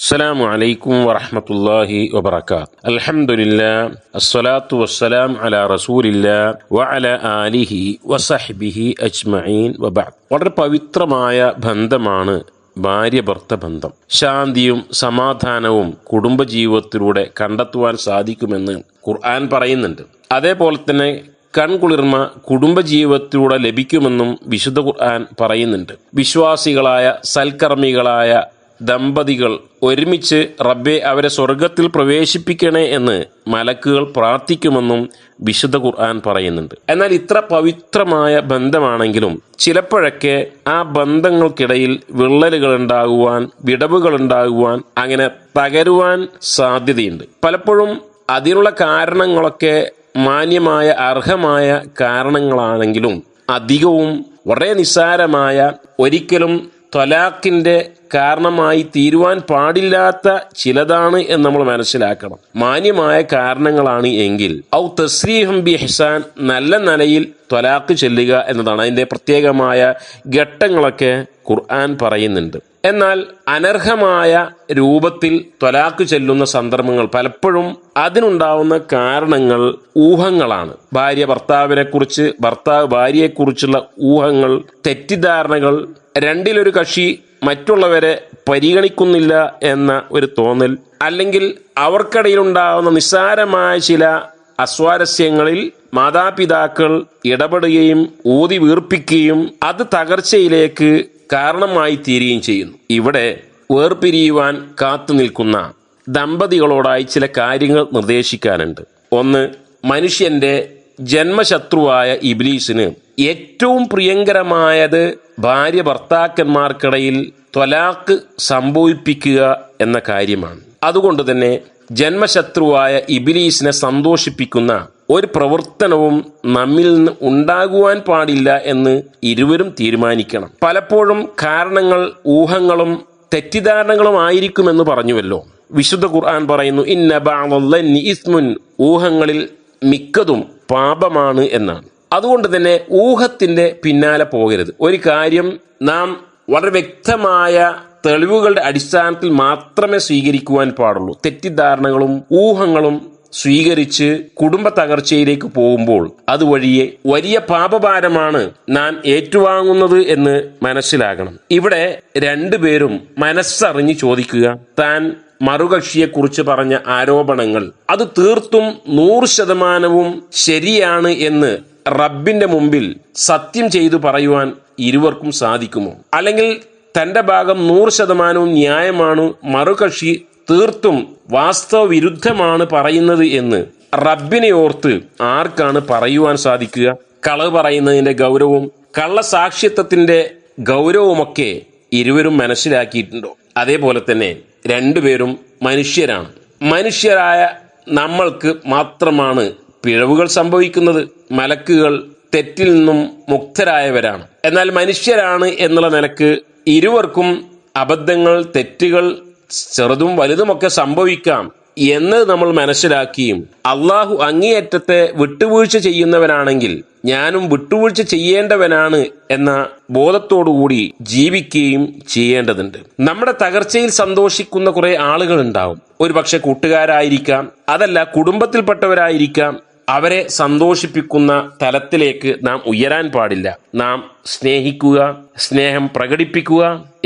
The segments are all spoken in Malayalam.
അസ്സലാമു അലൈക്കും വറഹ്മത്തുള്ളാഹി വബറകാത്ത്. അൽഹംദുലില്ലാഹ് അസ്സലാത്തു വസ്സലാം അലാ റസൂലില്ലാഹ് വഅലാ ആലിഹി വസഹ്ബിഹി അജ്മഈൻ വബഅദ്. വളരെ പവിത്രമായ ബന്ധമാണ് ഭാര്യ ഭർത്ത ബന്ധം. ശാന്തിയും സമാധാനവും കുടുംബജീവിതത്തിലൂടെ കണ്ടെത്തുവാൻ സാധിക്കുമെന്ന് ഖുർആൻ പറയുന്നുണ്ട്. അതേപോലെ തന്നെ കൺകുളിർമ കുടുംബജീവിതത്തിലൂടെ ലഭിക്കുമെന്നും വിശുദ്ധ ഖുർആൻ പറയുന്നുണ്ട്. വിശ്വാസികളായ സൽക്കർമ്മികളായ ദമ്പതികൾ ഒരുമിച്ച് റബ്ബെ അവരെ സ്വർഗത്തിൽ പ്രവേശിപ്പിക്കണേ എന്ന് മലക്കുകൾ പ്രാർത്ഥിക്കുമെന്നും വിശുദ്ധ ഖുർആൻ പറയുന്നുണ്ട്. എന്നാൽ ഇത്ര പവിത്രമായ ബന്ധമാണെങ്കിലും ചിലപ്പോഴൊക്കെ ആ ബന്ധങ്ങൾക്കിടയിൽ വിള്ളലുകൾ ഉണ്ടാകുവാൻ, വിടവുകൾ ഉണ്ടാകുവാൻ, അങ്ങനെ തകരുവാൻ സാധ്യതയുണ്ട്. പലപ്പോഴും അതിനുള്ള കാരണങ്ങളൊക്കെ മാന്യമായ അർഹമായ കാരണങ്ങളാണെങ്കിലും അധികവും വളരെ നിസ്സാരമായ, ഒരിക്കലും ത്വലാഖിന്റെ കാരണമായി തീരുവാൻ പാടില്ലാത്ത ചിലതാണ് എന്ന് നമ്മൾ മനസ്സിലാക്കണം. മാന്യമായ കാരണങ്ങളാണ് എങ്കിൽ ഔ തസ്രീഹും ബി ഇഹ്സാൻ, നല്ല നിലയിൽ ത്വലാഖ് ചെല്ലുക എന്നതാണ്. അതിന്റെ പ്രത്യേകമായ ഘട്ടങ്ങളൊക്കെ ഖുർആൻ പറയുന്നുണ്ട്. എന്നാൽ അനർഹമായ രൂപത്തിൽ ത്വലാഖ് ചെല്ലുന്ന സന്ദർഭങ്ങൾ പലപ്പോഴും അതിനുണ്ടാവുന്ന കാരണങ്ങൾ ഊഹങ്ങളാണ്. ഭാര്യ ഭർത്താവിനെ കുറിച്ച്, ഭർത്താവ് ഭാര്യയെക്കുറിച്ചുള്ള ഊഹങ്ങൾ, തെറ്റിദ്ധാരണകൾ, രണ്ടിലൊരു കക്ഷി മറ്റുള്ളവരെ പരിഗണിക്കുന്നില്ല എന്ന ഒരു തോന്നൽ, അല്ലെങ്കിൽ അവർക്കിടയിലുണ്ടാകുന്ന നിസ്സാരമായ ചില അസ്വാരസ്യങ്ങളിൽ മാതാപിതാക്കൾ ഇടപെടുകയും ഊതി വീർപ്പിക്കുകയും അത് തകർച്ചയിലേക്ക് കാരണമായി തീരുകയും ചെയ്യുന്നു. ഇവിടെ വേർപിരിയുവാൻ കാത്തു നിൽക്കുന്ന ദമ്പതികളോടായി ചില കാര്യങ്ങൾ നിർദ്ദേശിക്കാനുണ്ട്. ഒന്ന്, മനുഷ്യന്റെ ജന്മശത്രുവായ ഇബ്ലീസിന് ഏറ്റവും പ്രിയങ്കരമായത് ഭാര്യ ഭർത്താക്കന്മാർക്കിടയിൽ ത്വലാഖ് സംഭവിപ്പിക്കുക എന്ന കാര്യമാണ്. അതുകൊണ്ട് തന്നെ ജന്മശത്രുവായ ഇബ്ലീസിനെ സന്തോഷിപ്പിക്കുന്ന ഒരു പ്രവർത്തനവും നമ്മിൽ നിന്ന് ഉണ്ടാകുവാൻ പാടില്ല എന്ന് ഇരുവരും തീരുമാനിക്കണം. പലപ്പോഴും കാരണങ്ങൾ ഊഹങ്ങളും തെറ്റിദ്ധാരണകളും ആയിരിക്കുമെന്ന് പറഞ്ഞുവല്ലോ. വിശുദ്ധ ഖുർആൻ പറയുന്നു, ഇന്ന ബഅദ-ളന്നി ഇസ്മുൻ, ഊഹങ്ങളിൽ മിക്കതും പാപമാണ് എന്നാണ്. അതുകൊണ്ട് തന്നെ ഊഹത്തിന്റെ പിന്നാലെ പോകരുത്. ഒരു കാര്യം നാം വളരെ വ്യക്തമായ തെളിവുകളുടെ അടിസ്ഥാനത്തിൽ മാത്രമേ സ്വീകരിക്കുവാൻ പാടുള്ളൂ. തെറ്റിദ്ധാരണകളും ഊഹങ്ങളും സ്വീകരിച്ച് കുടുംബ തകർച്ചയിലേക്ക് പോകുമ്പോൾ അതുവഴിയെ വലിയ പാപഭാരമാണ് നാം ഏറ്റുവാങ്ങുന്നത് എന്ന് മനസ്സിലാകണം. ഇവിടെ രണ്ടുപേരും മനസ്സറിഞ്ഞ് ചോദിക്കുക, താൻ മറുകക്ഷിയെക്കുറിച്ച് പറഞ്ഞ ആരോപണങ്ങൾ അത് തീർത്തും 100% ശരിയാണ് എന്ന് റബ്ബിന്റെ മുമ്പിൽ സത്യം ചെയ്തു പറയുവാൻ ഇരുവർക്കും സാധിക്കുമോ? അല്ലെങ്കിൽ തന്റെ ഭാഗം 100% ന്യായമാണ്, മറുകക്ഷി തീർത്തും വാസ്തവ വിരുദ്ധമാണ് പറയുന്നത് എന്ന് റബ്ബിനെ ഓർത്ത് ആർക്കാണ് പറയുവാൻ സാധിക്കുക? കളവ് പറയുന്നതിന്റെ ഗൗരവവും കള്ളസാക്ഷ്യത്വത്തിന്റെ ഗൗരവമൊക്കെ ഇരുവരും മനസ്സിലാക്കിയിട്ടുണ്ടോ? അതേപോലെ തന്നെ രണ്ടുപേരും മനുഷ്യരാണ്. മനുഷ്യരായ നമ്മൾക്ക് മാത്രമാണ് പിഴവുകൾ സംഭവിക്കുന്നത്. മലക്കുകൾ തെറ്റിൽ നിന്നും മുക്തരായവരാണ്. എന്നാൽ മനുഷ്യരാണ് എന്നുള്ള നിലക്ക് ഇരുവർക്കും അബദ്ധങ്ങൾ, തെറ്റുകൾ ചെറുതും വലുതുമൊക്കെ സംഭവിക്കാം എന്ന് നമ്മൾ മനസ്സിലാക്കിയും അള്ളാഹു അങ്ങേയറ്റത്തെ വിട്ടുവീഴ്ച ചെയ്യുന്നവനാണെങ്കിൽ ഞാനും വിട്ടുവീഴ്ച ചെയ്യേണ്ടവനാണ് എന്ന ബോധത്തോടുകൂടി ജീവിക്കുകയും ചെയ്യേണ്ടതുണ്ട്. നമ്മുടെ തകർച്ചയിൽ സന്തോഷിക്കുന്ന കുറെ ആളുകൾ ഉണ്ടാവും. ഒരുപക്ഷെ കൂട്ടുകാരായിരിക്കാം, അതല്ല കുടുംബത്തിൽപ്പെട്ടവരായിരിക്കാം. അവരെ സന്തോഷിപ്പിക്കുന്ന തലത്തിലേക്ക് നാം ഉയരാൻ പാടില്ല. നാം സ്നേഹിക്കുക, സ്നേഹം പ്രകടിപ്പിക്കുക.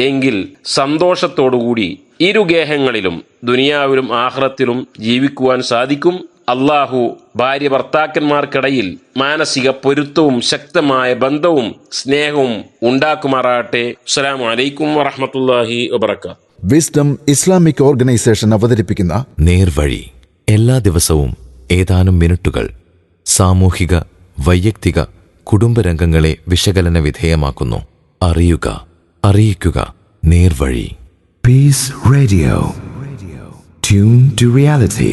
എങ്കിൽ സന്തോഷത്തോടുകൂടി ഇരുഗേഹങ്ങളിലും ദുനിയാവിലും ആഖിറത്തിലും ജീവിക്കുവാൻ സാധിക്കും. അള്ളാഹു ഭാര്യ ഭർത്താക്കന്മാർക്കിടയിൽ മാനസിക പൊരുത്തവും ശക്തമായ ബന്ധവും സ്നേഹവും ഉണ്ടാക്കുമാറാകട്ടെ. അസ്സലാമു അലൈക്കും വറഹ്മത്തുള്ളാഹി വബറകാത്ത്. വിസ്ഡം ഇസ്ലാമിക് ഓർഗനൈസേഷൻ അവതരിപ്പിക്കുന്ന നേർവഴി എല്ലാ ദിവസവും ഏതാനും മിനിറ്റുകൾ സാമൂഹിക, വൈയക്തിക, കുടുംബരംഗങ്ങളെ വിശകലന വിധേയമാക്കുന്നു. അറിയുക, അറിയിക്കുക. നേർവഴി. Peace Radio. Tune to reality.